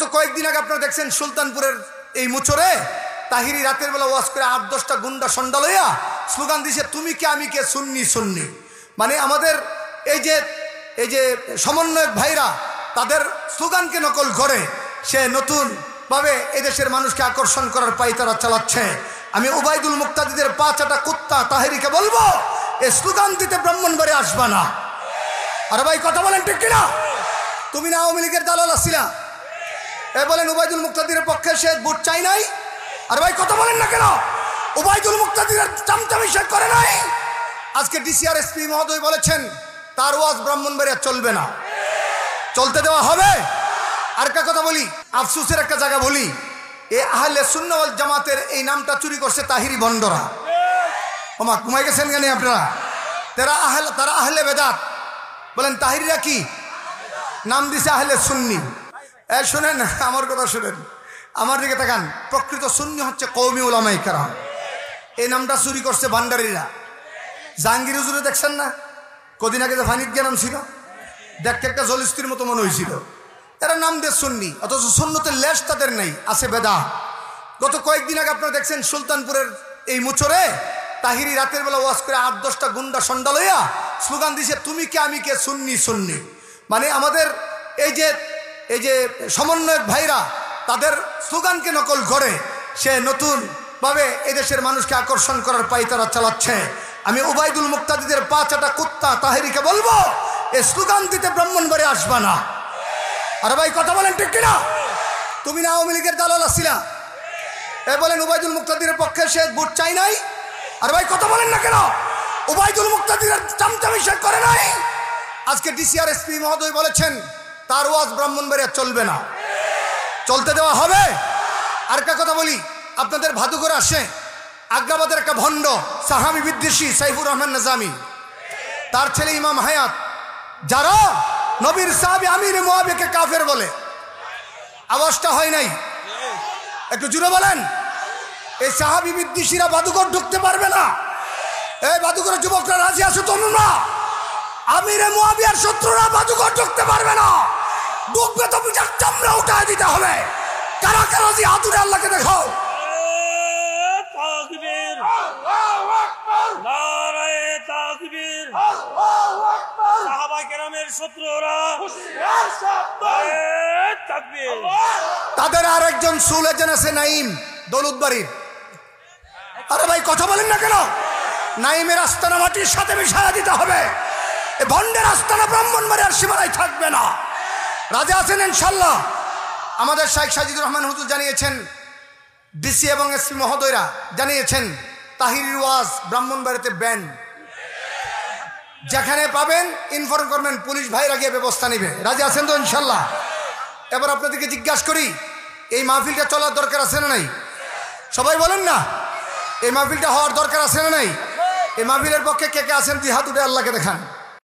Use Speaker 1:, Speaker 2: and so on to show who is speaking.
Speaker 1: গত কয়েকদিন আগে আপনারা দেখছেন সুলতানপুরের এই মুচরে তাহিরি রাতের বেলা ওয়াজ করে 8-10টা গুন্ডা সন্ডা লইয়া স্লোগান দিছে তুমি কে আমি কে সুন্নি সুন্নি। মানে আমাদের এই যে সমন্বয়ক ভাইরা তাদের স্লোগানকে নকল করে সে নতুনভাবে এদেশের মানুষকে আকর্ষণ করার পাই তারা চালাচ্ছে। আমি ওবায়দুল মুক্তাদিদের 5 কুত্তা তাহিরিকে বলবো এই স্লোগান দিতে ব্রাহ্মণবাড়ি আসবা না। আরে ভাই কথা বলেন ঠিক কিনা? তুমি না আওয়ামী লীগের দালাল আসছিলা? এ বলেন ওবায়দুল মুক্তাদিরের পক্ষে সে ভোট চাই নাই? আরে ভাই কথা বলেন না কেন? ওবায়দুল মুক্তাদিরের চামচামি সে করে নাই। আজকে ডিসিআর এসপি মহোদয় বলেছেন তার ওয়াজ ব্রাহ্মণবাড়িয়া চলবে না, চলতে দেওয়া হবে। আর একটা কথা বলি, আফসোসের একটা জায়গা বলি, এ আহলে সুন্নাত ওয়াল জামাতের এই নামটা চুরি করছে তাহিরি বন্ডরা। ওমা ঘুমাই গেছেন কেন আপনারা? তারা আহলে বেদাত। বলেন তাহিরিরা কি নাম দিছে? আহলে সুন্নি। শোনেন আমার কথা শোনেন, আমার দিকে তাকান। প্রকৃত সুন্নি হচ্ছে কওমি উলামায়ে কেরাম। এই নামটা চুরি করছে ভান্ডারীরা। জাহাঙ্গীর হুজুরে দেখছেন না, কদিন আগে যে ফানিদ নাম ছিল, দেখতে একটা জলিস্তির মতো মনে হয়েছিল। এরা নাম দিয়ে সুন্নি, অথচ সুন্নতের লেশ তাদের নেই, আছে বেদাত। গত কয়েকদিন আগে আপনারা দেখছেন সুলতানপুরের এই মুচরে তাহিরি রাতের বেলা ওয়াজ করে 8-10টা গুন্ডা সন্ডা লইয়া স্লোগান দিছে তুমি কে আমি কে সুন্নি সুন্নি। মানে আমাদের এই যে সমন্বয়ক ভাইরা তাদের স্লোগানকে নকল করে সে নতুনভাবে এদেশের মানুষকে আকর্ষণ করার পাই তারা চালাচ্ছে। আমি ওবায়দুল মুক্তাদিদের 5 কুত্তা তাহিরিকে বলবো এই স্লোগান দিতে ব্রাহ্মণবাড়ি আসবা না। আরে ভাই কথা বলেন ঠিক কিনা? তুমি না আওয়ামী লীগের দালাল আসছিলা? এ বলেন ওবায়দুল মুক্তাদিরের পক্ষে সে ভোট চাই নাই? আরে ভাই কথা বলেন না কেন? ওবায়দুল মুক্তাদিরের চামচামি সে করে নাই। আজকে ডিসিআর এসপি মহোদয় বলেছেন তার ওয়াজ ব্রাহ্মণবাড়িয়া চলবে না, চলতে দেওয়া হবে। আর একটা কথা বলি, আপনাদের ভাদুঘরে আসে আগ্রাবাদের একটা ভণ্ড সাহাবী বিদ্বেষী সাইফুর রহমান নিজামী, তার ছেলে ইমাম হায়াত, যারা নবীর সাহাবী আমির মুআবিয়াকে কাফের বলে। আওয়াজটা হয় নাই, একটু জুড়ে বলেন। এই সাহাবী বিদ্বেষীরা ভাদুঘর ঢুকতে পারবে না। এই ভাদুঘরের যুবকরা রাজি আছো তোমরা? আমিরে মুআবিয়ার শত্রুরা ভাদুঘর ঢুকতে পারবে না। ঢুকবে তো পিঠার চামড়া উঠায় দিতে হবে। কারা কারা রাজি হাত উঠে আল্লাহকে দেখাও।
Speaker 2: তাকবীর, আল্লাহু আকবার, নারায়ে তাকবীর, আল্লাহু আকবার। সাহাবায়ে কেরামের শত্রুরা হুশিয়ার সাবধান, তাকবীর।
Speaker 1: তাদের আরেকজন সুলেজন আছে নাইম দৌলতবাড়ির। আরে ভাই কথা বলেন না কেন? নাইমের আস্তানা মাটির সাথে মিশায়া দিতে হবে। এই ভণ্ডের আস্তানা ব্রাহ্মণবাড়িয়ার সীমানায় থাকবে না। রাজা আছেন ইনশাল্লাহ। আমাদের শাইখ সাজিদুর রহমান হুজুর জানিয়েছেন, ডিসি এবং এসপি মহোদয়রা জানিয়েছেন তাহিরির ওয়াজ ব্রাহ্মণবাড়িতে ব্যান। যেখানে পাবেন ইনফর্ম করবেন, পুলিশ ভাইরা গিয়ে ব্যবস্থা নেবে। রাজি আছেন তো ইনশাল্লাহ? এবার আপনাদেরকে জিজ্ঞাসা করি, এই মাহফিলটা চলার দরকার আছে না নাই? সবাই বলেন না, এই মাহফিলটা হওয়ার দরকার আছে না নাই? এই মাহফিলের পক্ষে কে কে আছেন দুই হাত উঠে আল্লাহকে দেখান।